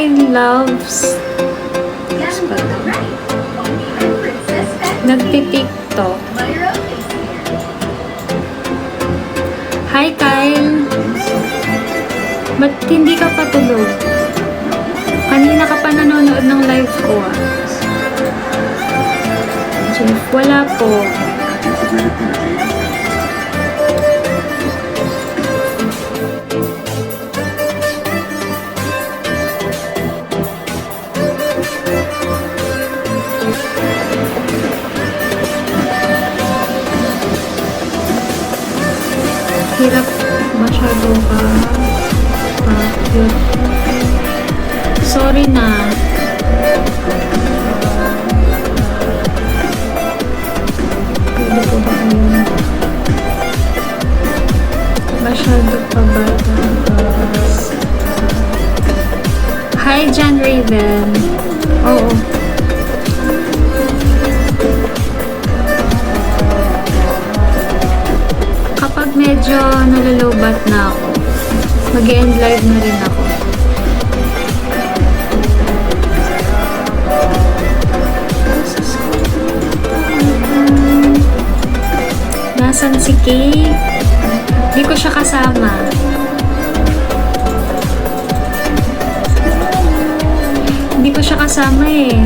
Hi, loves. Nagti-tiktok. Hi, Kyle. Ba't hindi ka patulog? Kanina ka pa nanonood ng live ko, ah. Jeff, wala po. Hirap masyado ka. Cute. Sorry na. Pwede ko ba yun? Masyado pa bata. Hi, John Raven. Oo. Kapag medyo nalalobat na ako, mag-end live na rin ako. Nasaan si Kay? Hindi ko siya kasama. Hindi ko siya kasama eh.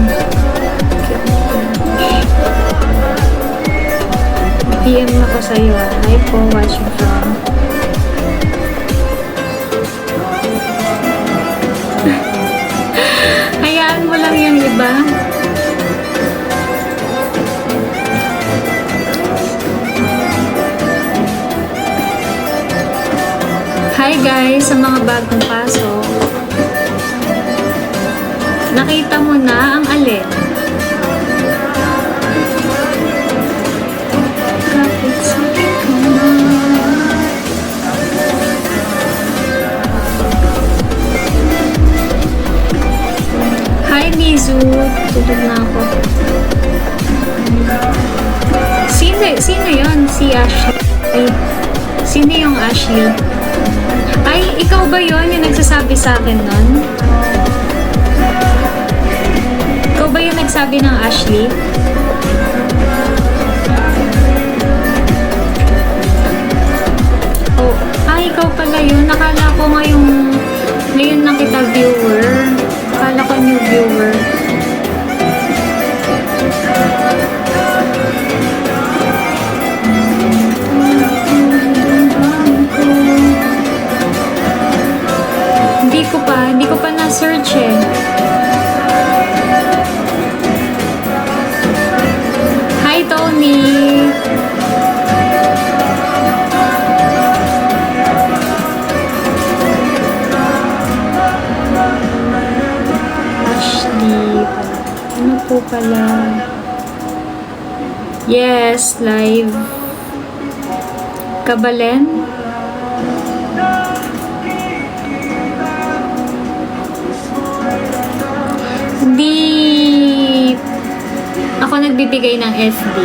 PM ako sa'yo. Hi po, watching from. Hayaan mo lang yung iba. Hi guys, sa mga bagong pasok. Nakita mo na ang alin? Hi Mizu, tulog na ako. Sino yun? Si Ashley. Ay, sino yung Ashley? Ay, ikaw ba yun yung nagsasabi sa akin nun? Ikaw ba yung nagsabi ng Ashley? Oh, ikaw pala yun. Nakala ko ngayon lang kita viewer. Akala ko new viewer. Hindi ko pa na-search eh. Hi Tony! Ano po pala? Yes, live. Kabalen? Hindi ako nagbibigay ng FB.